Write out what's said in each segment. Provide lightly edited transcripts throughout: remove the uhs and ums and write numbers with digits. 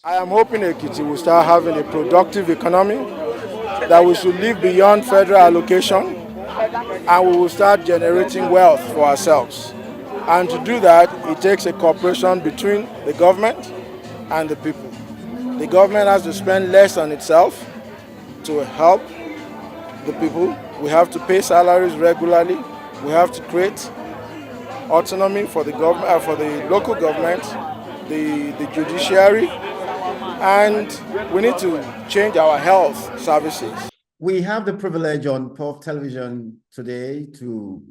I am hoping Ekiti will start having a productive economy, that we should live beyond federal allocation, and we will start generating wealth for ourselves. And to do that, it takes a cooperation between the government and the people. The government has to spend less on itself to help the people. We have to pay salaries regularly. We have to create autonomy for the government, for the local government, the judiciary, and we need to change our health services. We have the privilege on POF television today to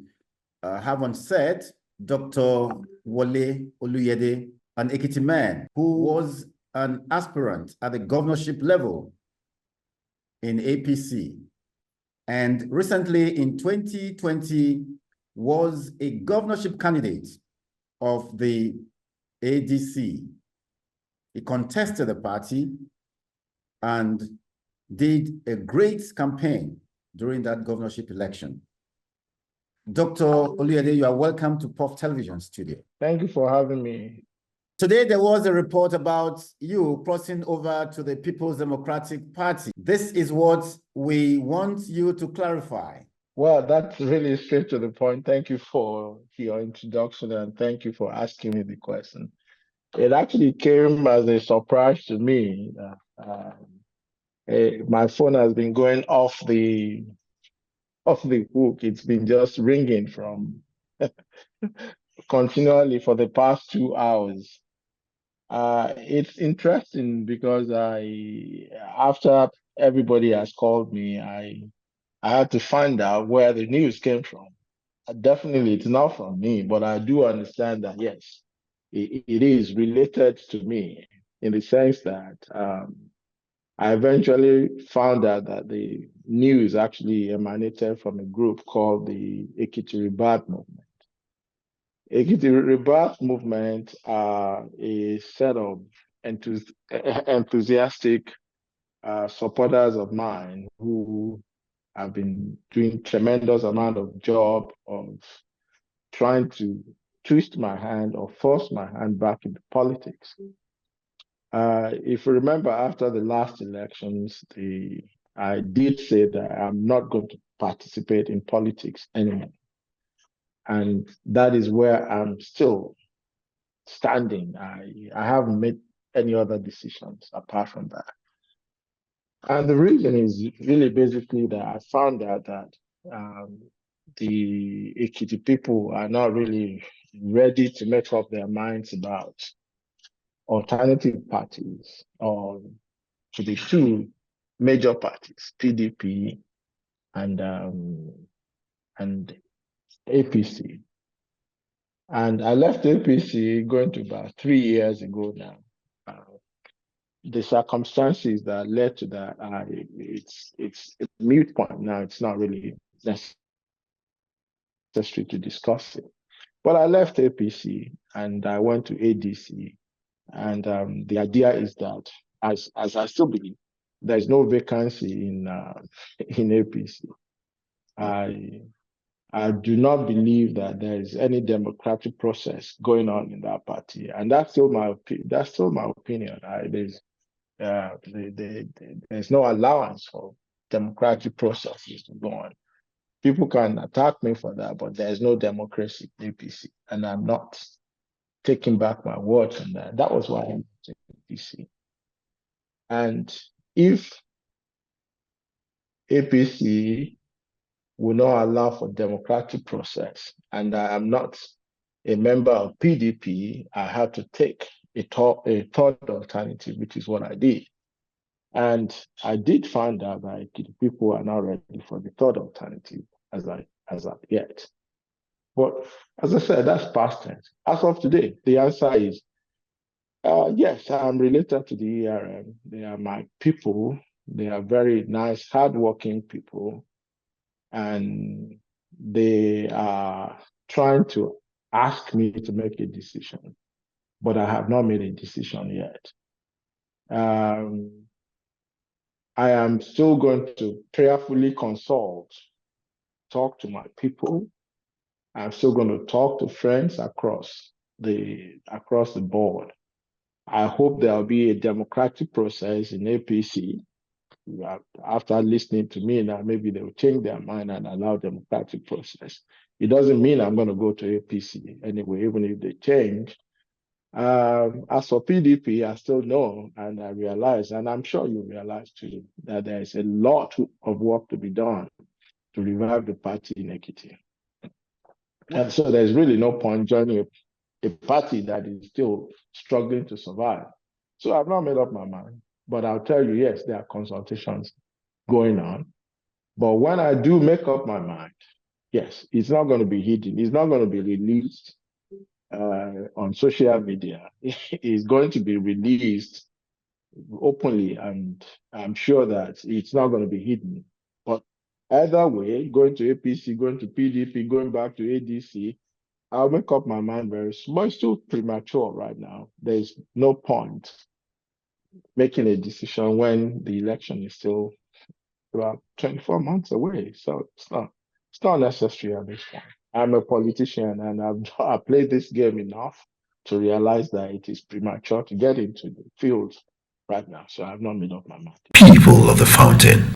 have on set Dr. Wole Oluyede, an Ekiti man who was an aspirant at the governorship level in APC, and recently in 2020 was a governorship candidate of the ADC. He contested the party and did a great campaign during that governorship election. Dr. Oluyede, you are welcome to POF Television Studio. Thank you for having me. Today, there was a report about you crossing over to the People's Democratic Party. This is what we want you to clarify. Well, that's really straight to the point. Thank you for your introduction and thank you for asking me the question. It actually came as a surprise to me. My phone has been going off the hook. It's been just ringing from continually for the past 2 hours. It's interesting because after everybody has called me, I had to find out where the news came from. Definitely, it's not from me, but I do understand that yes, it is related to me in the sense that I eventually found out that the news actually emanated from a group called the Ekiti Rebirth Movement. Ekiti Rebirth Movement are a set of enthusiastic supporters of mine who have been doing tremendous amount of job of trying to twist my hand or force my hand back into politics. If you remember, after the last elections, I did say that I'm not going to participate in politics anymore. And that is where I'm still standing. I haven't made any other decisions apart from that. And the reason is really basically that I found out that the Ekiti people are not really ready to make up their minds about alternative parties or to the two major parties, PDP and APC. And I left APC going to about 3 years ago now. The circumstances that led to that, it's a moot point now. It's not really necessary to discuss it. But I left APC and I went to ADC. And the idea is that, as I still believe, there's no vacancy in APC. I do not believe that there is any democratic process going on in that party, and that's still my opinion. There's no allowance for democratic processes to go on. People can attack me for that, but there's no democracy in APC, and I'm not taking back my words on that. That was why I went to APC. And if APC will not allow for democratic process, and I am not a member of PDP, I have to take a third alternative, which is what I did. And I did find out that people are not ready for the third alternative as of yet. But as I said, that's past tense. As of today, the answer is yes, I'm related to the ERM. They are my people. They are very nice, hardworking people. And they are trying to ask me to make a decision, but I have not made a decision yet. I am still going to prayerfully consult, talk to my people. I'm still going to talk to friends across the board. I hope there'll be a democratic process in APC. After listening to me now, maybe they'll change their mind and allow democratic process. It doesn't mean I'm going to go to APC anyway, even if they change. As for PDP, I still know and I realize, and I'm sure you realize too, that there is a lot of work to be done to revive the party in Ekiti. And so there's really no point joining a party that is still struggling to survive. So I've not made up my mind, but I'll tell you, yes, there are consultations going on. But when I do make up my mind, yes, it's not going to be hidden. It's not going to be released on social media. It's going to be released openly, and I'm sure that it's not going to be hidden. But either way, going to APC, going to PDP, going back to ADC, I'll make up my mind very soon. But it's still premature right now. There's no point making a decision when the election is still about 24 months away. So it's not necessary at this point. I'm a politician and I've played this game enough to realize that it is premature to get into the field right now. So I've not made up my mind. People of the fountain.